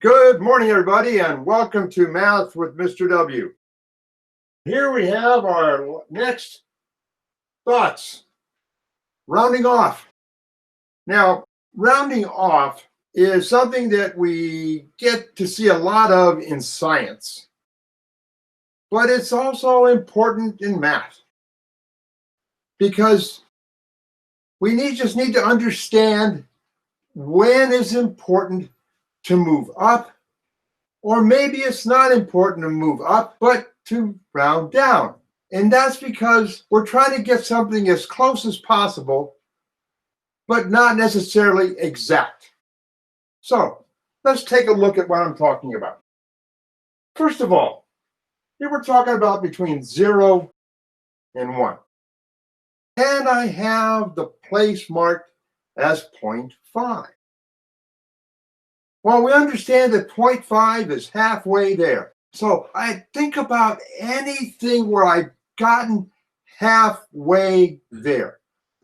Good morning, everybody, and welcome to Math with Mr. W. Here we have our next thoughts, rounding off. Now, rounding off is something that we get to see a lot of in science, but it's also important in math because we just need to understand when it's important to move up, or maybe it's not important to move up, but to round down. And that's because we're trying to get something as close as possible, but not necessarily exact. So let's take a look at what I'm talking about. First of all, here we're talking about between 0 and 1. And I have the place marked as 0.5. Well, we understand that 0.5 is halfway there. So I think about anything where I've gotten halfway there.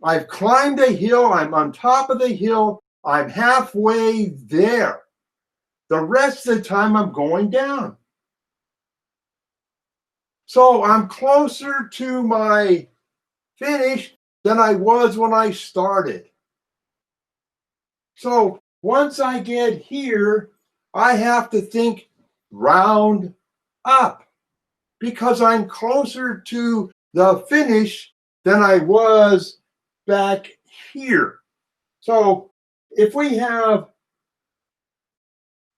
I've climbed a hill, I'm on top of the hill, I'm halfway there. The rest of the time I'm going down. So I'm closer to my finish than I was when I started. So once I get here, I have to think round up because I'm closer to the finish than I was back here. So if we have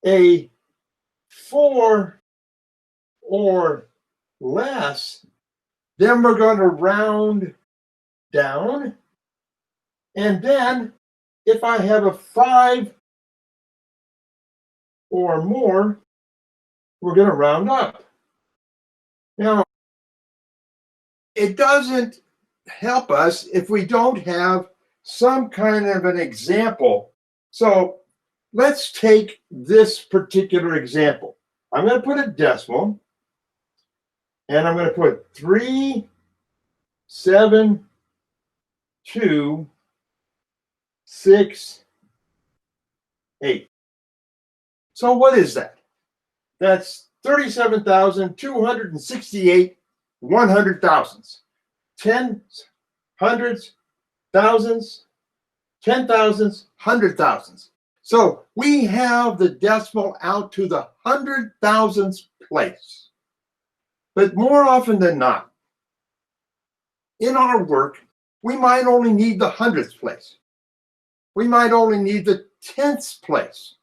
a 4 or less, then we're going to round down. And then if I have a 5 or more, we're going to round up. Now, it doesn't help us if we don't have some kind of an example. So let's take this particular example. I'm going to put a decimal, and I'm going to put 3, 7, 2, 6, 8. So what is that? That's 37,268 100,000s. Tens, hundreds, thousands, 10,000s, 100,000s. So we have the decimal out to the 100,000th place. But more often than not, in our work, we might only need the 100th place. We might only need the 10th place.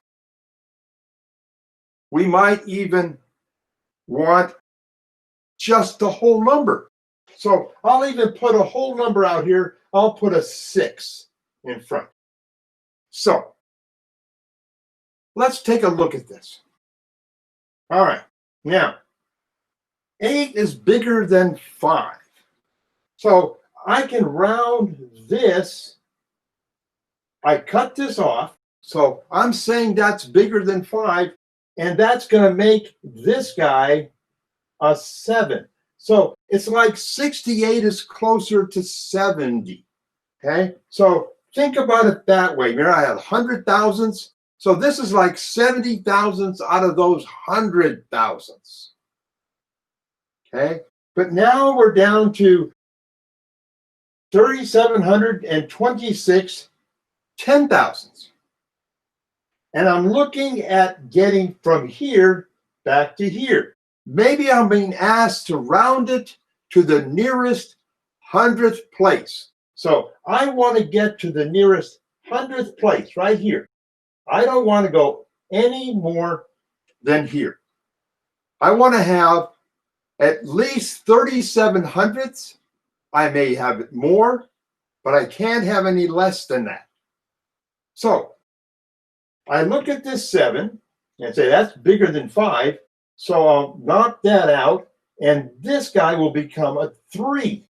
We might even want just the whole number. So I'll even put a whole number out here. I'll put a 6 in front. So let's take a look at this. All right. Now, 8 is bigger than 5. So I can round this. I cut this off. So I'm saying that's bigger than 5. And that's going to make this guy a 7. So it's like 68 is closer to 70. Okay? So think about it that way. Remember, I have 100,000s. So this is like 70,000s out of those 100,000s. Okay? But now we're down to 3,726 10,000s. And I'm looking at getting from here back to here. Maybe I'm being asked to round it to the nearest 100th place. So I want to get to the nearest 100th place right here. I don't want to go any more than here. I want to have at least 37 hundredths. I may have it more, but I can't have any less than that. So I look at this 7 and say that's bigger than 5. So I'll knock that out, and this guy will become a 3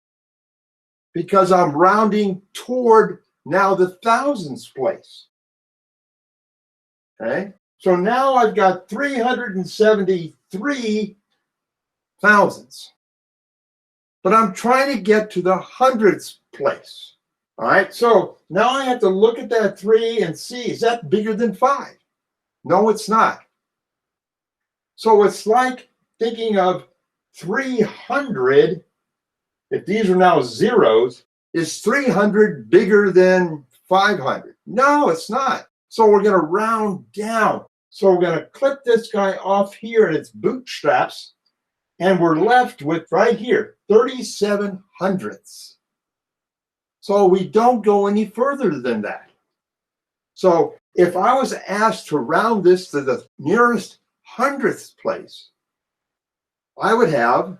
because I'm rounding toward now the thousands place. Okay, so now I've got 373 thousandths, but I'm trying to get to the hundredths place. All right, so now I have to look at that 3 and see, is that bigger than 5? No, it's not. So it's like thinking of 300, if these are now zeros, is 300 bigger than 500? No, it's not. So we're going to round down. So we're going to clip this guy off here at its bootstraps, and we're left with right here, 37 hundredths. So we don't go any further than that. So if I was asked to round this to the nearest hundredth place, I would have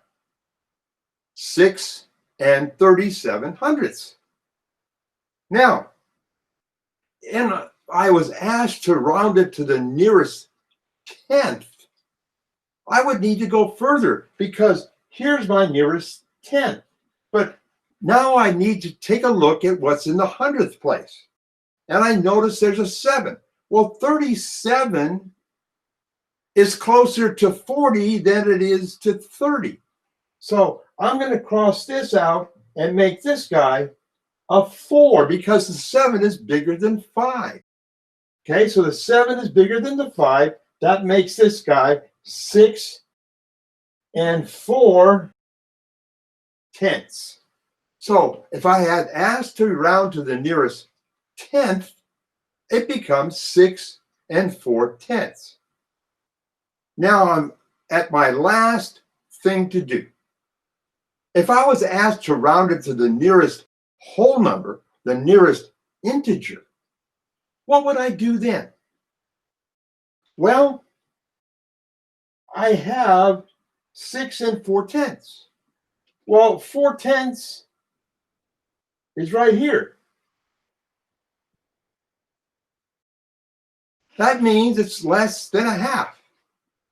6 and 37 hundredths. Now, and I was asked to round it to the nearest tenth, I would need to go further because here's my nearest tenth. But now I need to take a look at what's in the hundredth place. And I notice there's a 7. Well, 37 is closer to 40 than it is to 30. So I'm going to cross this out and make this guy a 4 because the 7 is bigger than 5. Okay, so the 7 is bigger than the 5. That makes this guy 6 and 4 tenths. So if I had asked to round to the nearest tenth, it becomes 6 and 4 tenths. Now I'm at my last thing to do. If I was asked to round it to the nearest whole number, the nearest integer, what would I do then? Well, I have 6 and 4 tenths. Well, 4 tenths is right here. That means it's less than a half.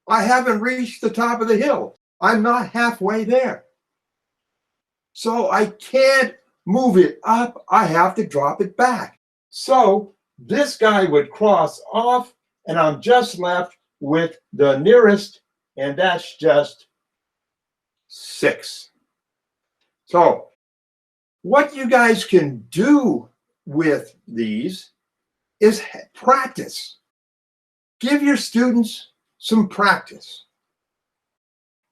I haven't reached the top of the hill. I'm not halfway there. So I can't move it up. I have to drop it back. So this guy would cross off, and I'm just left with the nearest, and that's just 6. So what you guys can do with these is practice. Give your students some practice.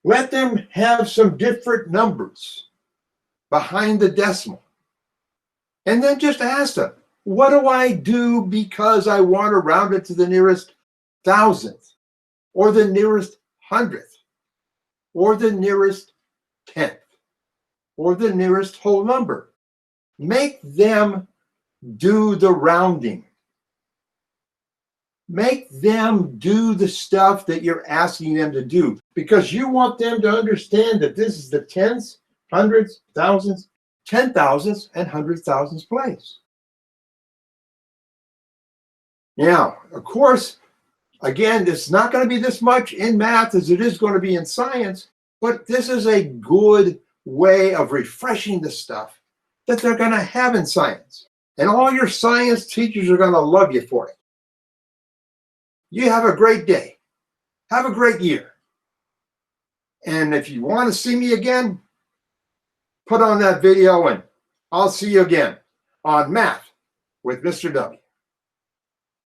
Let them have some different numbers behind the decimal. And then just ask them, what do I do because I want to round it to the nearest thousandth, or the nearest hundredth, or the nearest tenth, or the nearest whole number? Make them do the rounding. Make them do the stuff that you're asking them to do, because you want them to understand that this is the tenths, hundreds, thousands, 10,000ths, and 100,000ths place. Now, of course, again, it's not going to be this much in math as it is going to be in science, but this is a good way of refreshing the stuff that they're going to have in science. And all your science teachers are going to love you for it. You have a great day. Have a great year. And if you want to see me again, put on that video and I'll see you again on Math with Mr. W.